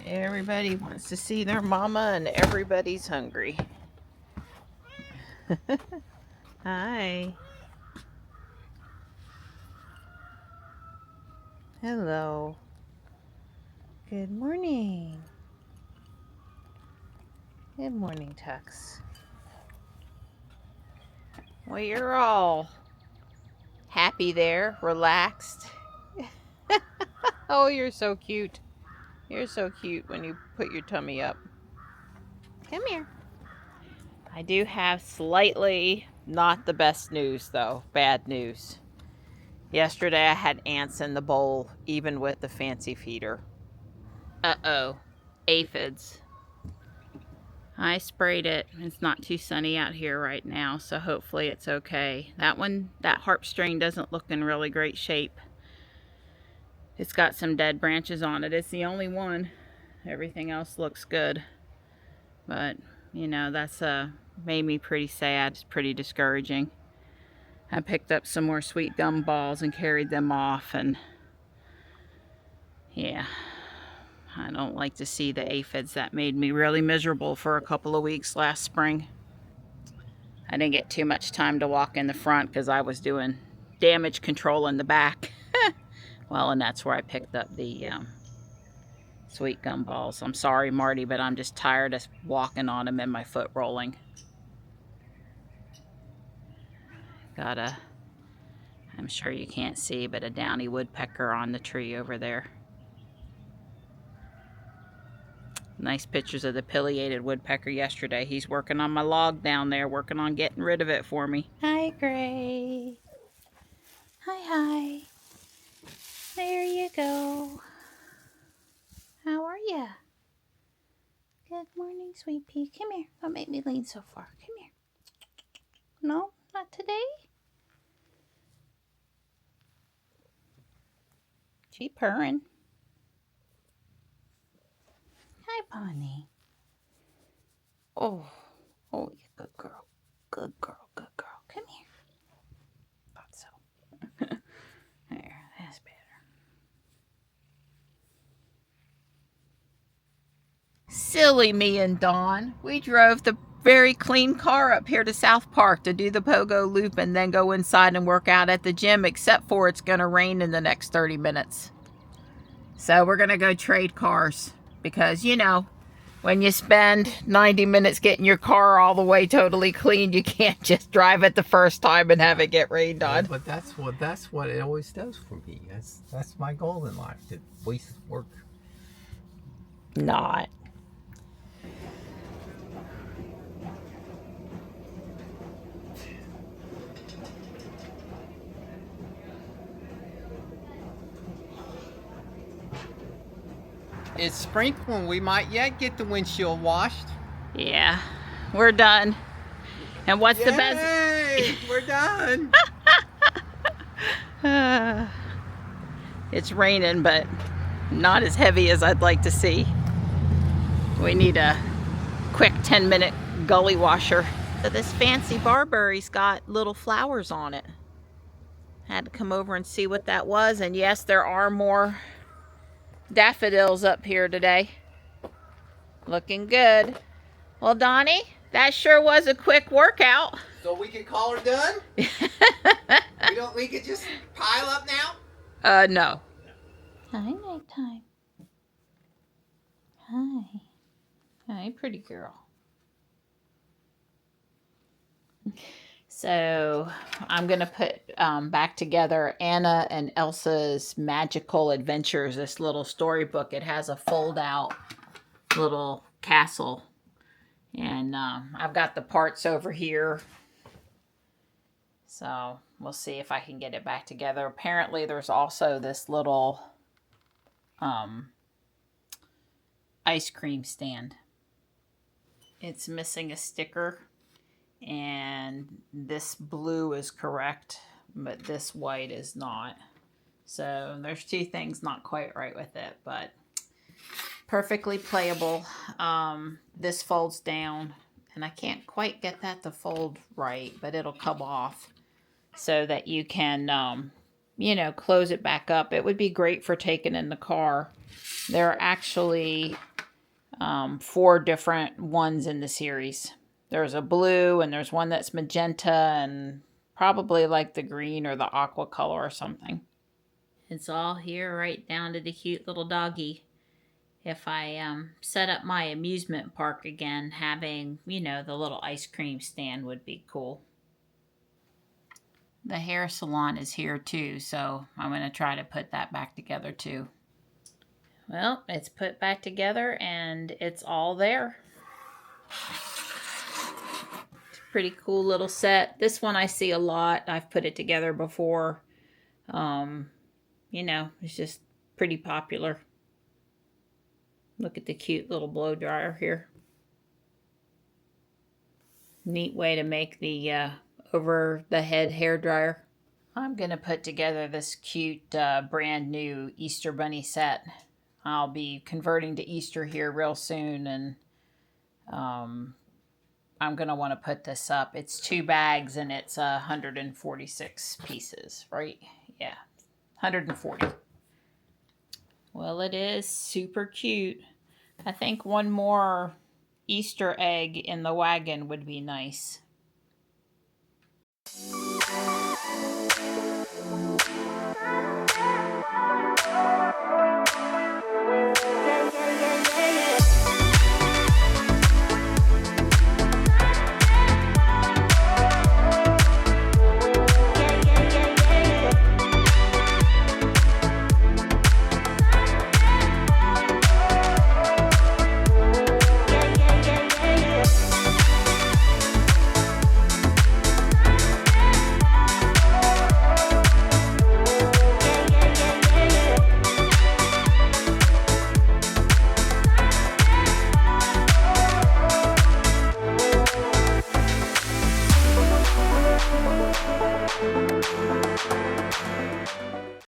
Everybody wants to see their mama and everybody's hungry. Hi. Hello. Good morning. Good morning, Tux. Well, you're all happy there, relaxed. Oh, you're so cute. You're so cute when you put your tummy up. Come here. I do have slightly not the best news, though. Bad news. Yesterday I had ants in the bowl, even with the fancy feeder. Uh-oh. Aphids. I sprayed it. It's not too sunny out here right now, so hopefully it's okay. That harp string doesn't look in really great shape. It's got some dead branches on it. It's the only one. Everything else looks good. But, you know, that's made me pretty sad. It's pretty discouraging. I picked up some more sweet gum balls and carried them off, and yeah, I don't like to see the aphids. That made me really miserable for a couple of weeks last spring. I didn't get too much time to walk in the front because I was doing damage control in the back. Well, and that's where I picked up the sweet gum balls. I'm sorry, Marty, but I'm just tired of walking on them and my foot rolling. I'm sure you can't see, but a downy woodpecker on the tree over there. Nice pictures of the pileated woodpecker yesterday. He's working on my log down there, working on getting rid of it for me. Hi, Gray. Hi. There you go. How are ya? Good morning, sweet pea. Come here. Don't make me lean so far. Come here. No, not today. She purring. Hi, Bonnie. Oh, you good girl. Good girl. Come here. Thought so. There, that's better. Silly me and Dawn. We drove the very clean car up here to South Park to do the pogo loop and then go inside and work out at the gym, except for it's going to rain in the next 30 minutes. So we're going to go trade cars because, you know, when you spend 90 minutes getting your car all the way totally clean, you can't just drive it the first time and have it get rained on. But that's what it always does for me. That's my goal in life, to waste work. Not. It's sprinkling. We might yet get the windshield washed. Yeah, we're done. And what's the best? Yay! We're done. It's raining, but not as heavy as I'd like to see. We need a quick 10-minute gully washer. So this fancy barberry's got little flowers on it. Had to come over and see what that was. And yes, there are more daffodils up here today. Looking good. Well, Donnie, that sure was a quick workout. So we can call her done? We could just pile up now? No. Hi, nighttime. Hi, pretty girl. So I'm going to put back together Anna and Elsa's Magical Adventures, this little storybook. It has a fold-out little castle. And I've got the parts over here. So we'll see if I can get it back together. Apparently there's also this little ice cream stand. It's missing a sticker. And this blue is correct, but this white is not. So there's two things not quite right with it, but perfectly playable. This folds down, and I can't quite get that to fold right, but it'll come off so that you can, you know, close it back up. It would be great for taking in the car. There are actually 4 different ones in the series. There's a blue, and there's one that's magenta, and probably like the green or the aqua color or something. It's all here right down to the cute little doggy. If I set up my amusement park again, having, you know, the little ice cream stand would be cool. The hair salon is here too, so I'm going to try to put that back together too. Well, it's put back together and it's all there. It's a pretty cool little set. This one I see a lot. I've put it together before. You know, it's just pretty popular. Look at the cute little blow dryer here. Neat way to make the over the head hair dryer. I'm going to put together this cute brand new Easter bunny set. I'll be converting to Easter here real soon, and I'm going to want to put this up. It's 2 bags and it's 146 pieces, right? Yeah, 140. Well, it is super cute. I think one more Easter egg in the wagon would be nice.